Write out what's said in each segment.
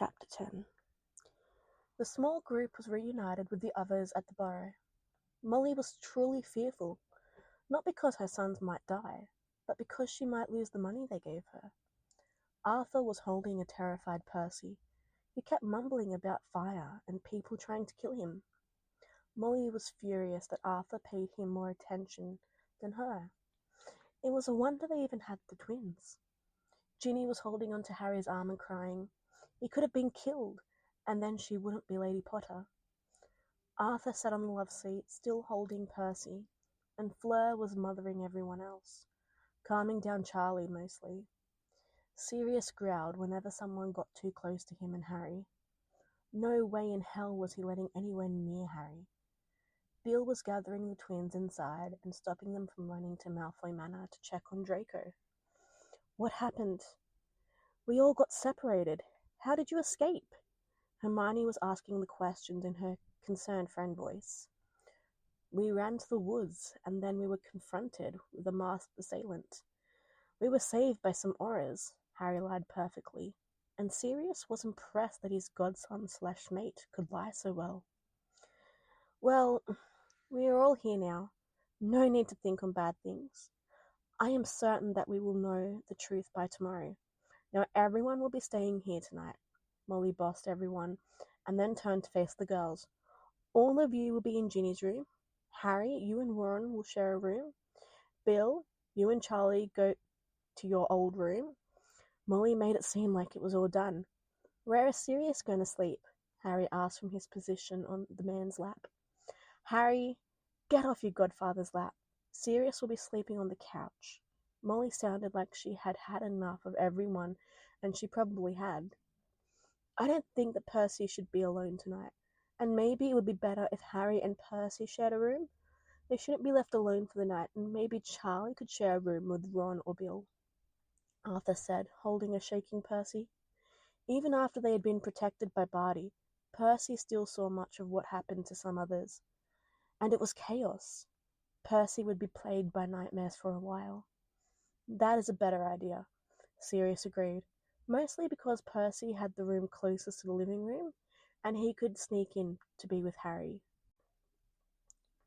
Chapter 10. The small group was reunited with the others at the burrow. Molly was truly fearful, not because her sons might die, but because she might lose the money they gave her. Arthur was holding a terrified Percy. He kept mumbling about fire and people trying to kill him. Molly was furious that Arthur paid him more attention than her. It was a wonder they even had the twins. Ginny was holding onto Harry's arm and crying, "He could have been killed, and then she wouldn't be Lady Potter." Arthur sat on the love seat, still holding Percy, and Fleur was mothering everyone else, calming down Charlie mostly. Sirius growled whenever someone got too close to him and Harry. No way in hell was he letting anyone near Harry. Bill was gathering the twins inside and stopping them from running to Malfoy Manor to check on Draco. "What happened? We all got separated. How did you escape?" Hermione was asking the questions in her concerned friend voice. "We ran to the woods, and then we were confronted with a masked assailant. We were saved by some Aurors," Harry lied perfectly, and Sirius was impressed that his godson/mate could lie so well. "Well, we are all here now. No need to think on bad things. I am certain that we will know the truth by tomorrow. Now everyone will be staying here tonight." Molly bossed everyone, and then turned to face the girls. "All of you will be in Ginny's room. Harry, you and Ron will share a room. Bill, you and Charlie go to your old room." Molly made it seem like it was all done. "Where is Sirius going to sleep?" Harry asked from his position on the man's lap. "Harry, get off your godfather's lap. Sirius will be sleeping on the couch." Molly sounded like she had had enough of everyone, and she probably had. "I don't think that Percy should be alone tonight, and maybe it would be better if Harry and Percy shared a room. They shouldn't be left alone for the night, and maybe Charlie could share a room with Ron or Bill," Arthur said, holding a shaking Percy. Even after they had been protected by Barty, Percy still saw much of what happened to some others. And it was chaos. Percy would be plagued by nightmares for a while. "That is a better idea," Sirius agreed, mostly because Percy had the room closest to the living room, and he could sneak in to be with Harry.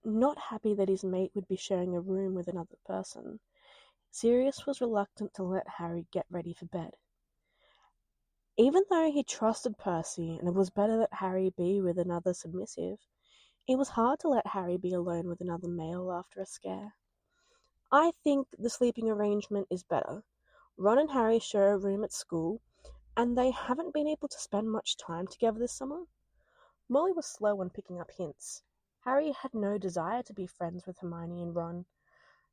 Not happy that his mate would be sharing a room with another person, Sirius was reluctant to let Harry get ready for bed. Even though he trusted Percy and it was better that Harry be with another submissive, it was hard to let Harry be alone with another male after a scare. "I think the sleeping arrangement is better. Ron and Harry share a room at school, and they haven't been able to spend much time together this summer." Molly was slow on picking up hints. Harry had no desire to be friends with Hermione and Ron,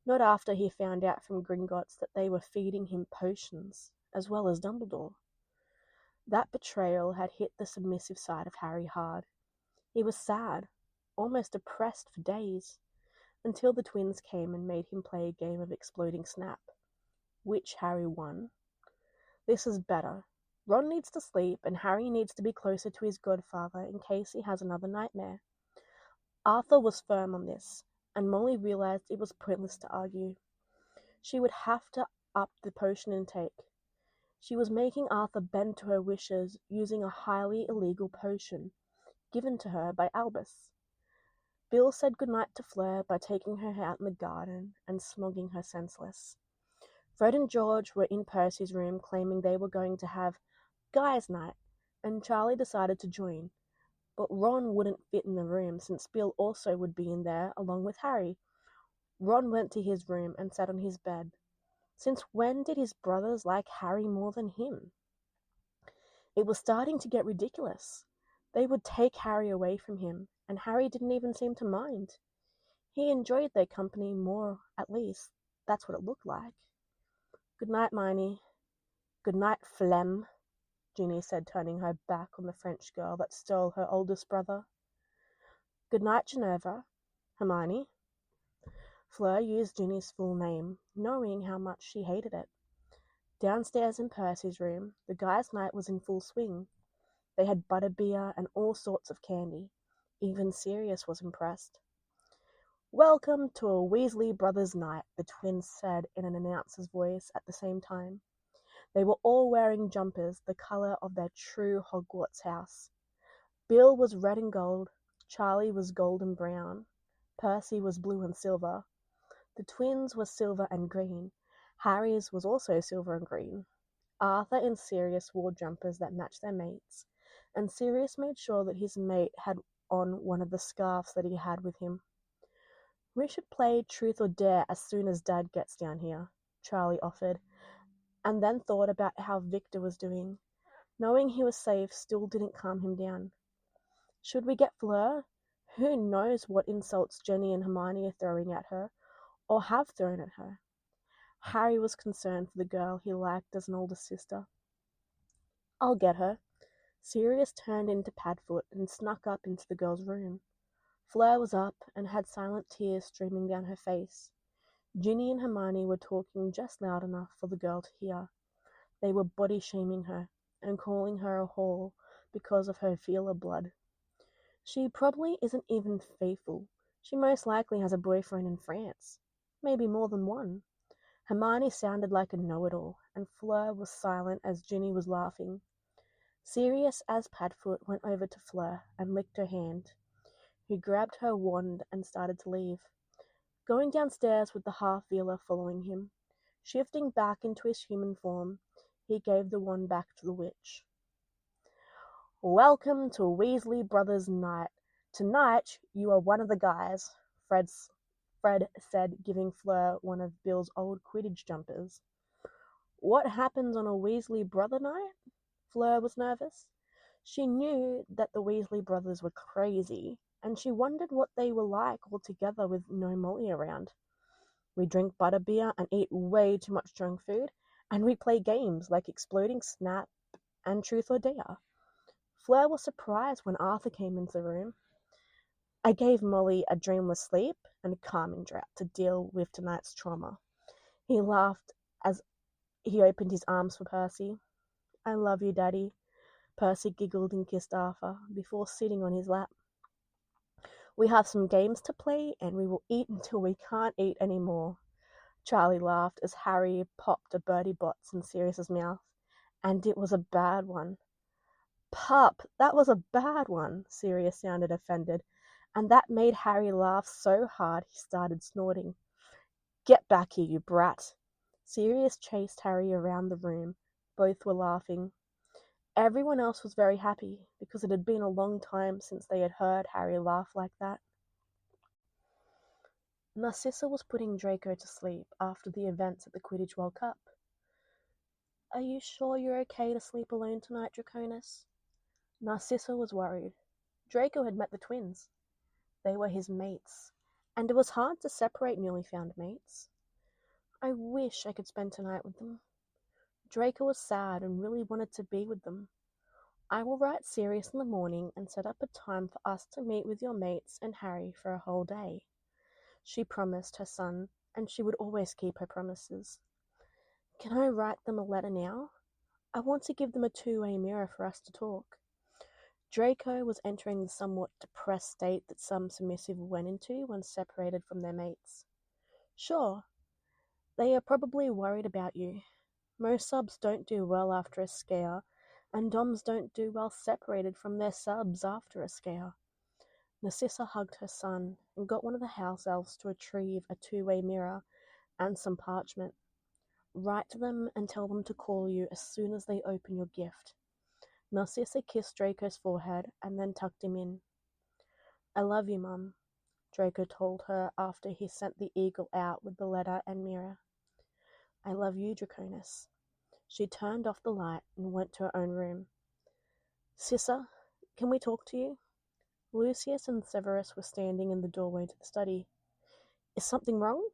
not after he found out from Gringotts that they were feeding him potions, as well as Dumbledore. That betrayal had hit the submissive side of Harry hard. He was sad, almost depressed for days, until the twins came and made him play a game of exploding snap, which Harry won. This is better. Ron needs to sleep, and Harry needs to be closer to his godfather in case he has another nightmare. Arthur was firm on this, and Molly realized it was pointless to argue. She would have to up the potion intake. She was making Arthur bend to her wishes using a highly illegal potion given to her by Albus. Bill said goodnight to Fleur by taking her out in the garden and smogging her senseless. Fred and George were in Percy's room claiming they were going to have guys' night, and Charlie decided to join. But Ron wouldn't fit in the room since Bill also would be in there along with Harry. Ron went to his room and sat on his bed. Since when did his brothers like Harry more than him? It was starting to get ridiculous. They would take Harry away from him, and Harry didn't even seem to mind. He enjoyed their company more, at least. That's what it looked like. "Good night, Miney." "Good night, Flem," Ginny said, turning her back on the French girl that stole her oldest brother. "Good night, Geneva. Hermione." Fleur used Ginny's full name, knowing how much she hated it. Downstairs in Percy's room, the guys' night was in full swing. They had butterbeer and all sorts of candy. Even Sirius was impressed. "Welcome to a Weasley Brothers night," the twins said in an announcer's voice at the same time. They were all wearing jumpers the colour of their true Hogwarts house. Bill was red and gold, Charlie was gold and brown, Percy was blue and silver, the twins were silver and green, Harry's was also silver and green. Arthur and Sirius wore jumpers that matched their mates, and Sirius made sure that his mate had on one of the scarves that he had with him. "We should play Truth or Dare as soon as Dad gets down here," Charlie offered, and then thought about how Victor was doing. Knowing he was safe still didn't calm him down. "Should we get Fleur? Who knows what insults Jenny and Hermione are throwing at her, or have thrown at her?" Harry was concerned for the girl he liked as an older sister. "I'll get her." Sirius turned into Padfoot and snuck up into the girl's room. Fleur was up and had silent tears streaming down her face. Ginny and Hermione were talking just loud enough for the girl to hear. They were body-shaming her and calling her a whore because of her feeler blood. "She probably isn't even faithful. She most likely has a boyfriend in France. Maybe more than one." Hermione sounded like a know-it-all, and Fleur was silent as Ginny was laughing. Sirius as Padfoot went over to Fleur and licked her hand. He grabbed her wand and started to leave, going downstairs with the half-veeler following him. Shifting back into his human form, he gave the wand back to the witch. "Welcome to Weasley Brothers Night. Tonight you are one of the guys," Fred said, giving Fleur one of Bill's old Quidditch jumpers. "What happens on a Weasley Brother Night?" Fleur was nervous. She knew that the Weasley brothers were crazy, and she wondered what they were like all together with no Molly around. "We drink butterbeer and eat way too much junk food, and we play games like Exploding Snap and Truth or Dare." Fleur was surprised when Arthur came into the room. "I gave Molly a dreamless sleep and a calming draught to deal with tonight's trauma." He laughed as he opened his arms for Percy. "I love you, Daddy." Percy giggled and kissed Arthur before sitting on his lap. "We have some games to play, and we will eat until we can't eat any more." Charlie laughed as Harry popped a Bertie Bott's in Sirius's mouth, and it was a bad one. "Pup, that was a bad one," Sirius sounded offended, and that made Harry laugh so hard he started snorting. "Get back here, you brat." Sirius chased Harry around the room. Both were laughing. Everyone else was very happy, because it had been a long time since they had heard Harry laugh like that. Narcissa was putting Draco to sleep after the events at the Quidditch World Cup. "Are you sure you're okay to sleep alone tonight, Draconis?" Narcissa was worried. Draco had met the twins. They were his mates, and it was hard to separate newly found mates. "I wish I could spend tonight with them." Draco was sad and really wanted to be with them. "I will write Sirius in the morning and set up a time for us to meet with your mates and Harry for a whole day." She promised her son, and she would always keep her promises. "Can I write them a letter now? I want to give them a two-way mirror for us to talk." Draco was entering the somewhat depressed state that some submissive went into when separated from their mates. "Sure. They are probably worried about you. Most subs don't do well after a scare, and doms don't do well separated from their subs after a scare." Narcissa hugged her son and got one of the house elves to retrieve a two-way mirror and some parchment. "Write to them and tell them to call you as soon as they open your gift." Narcissa kissed Draco's forehead and then tucked him in. "I love you, Mum," Draco told her after he sent the eagle out with the letter and mirror. "I love you, Draconis." She turned off the light and went to her own room. "Sissa, can we talk to you?" Lucius and Severus were standing in the doorway to the study. "Is something wrong?"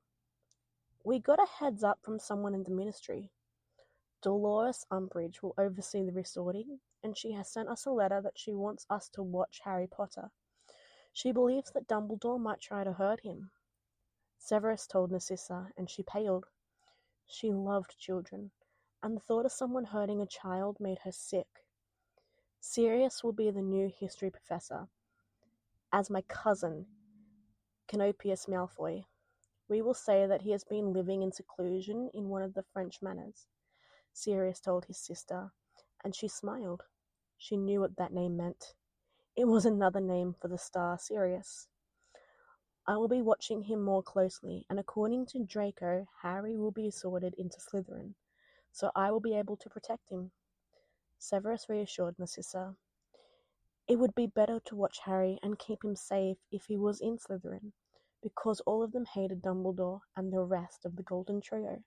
"We got a heads up from someone in the ministry. Dolores Umbridge will oversee the resorting, and she has sent us a letter that she wants us to watch Harry Potter. She believes that Dumbledore might try to hurt him." Severus told Narcissa, and she paled. She loved children, and the thought of someone hurting a child made her sick. "Sirius will be the new history professor, as my cousin, Canopius Malfoy. We will say that he has been living in seclusion in one of the French manors. Sirius told his sister, and she smiled. She knew what that name meant. It was another name for the star Sirius. I will be watching him more closely, and according to Draco, Harry will be sorted into Slytherin, so I will be able to protect him. Severus reassured Narcissa. It would be better to watch Harry and keep him safe if he was in Slytherin, because all of them hated Dumbledore and the rest of the Golden Trio.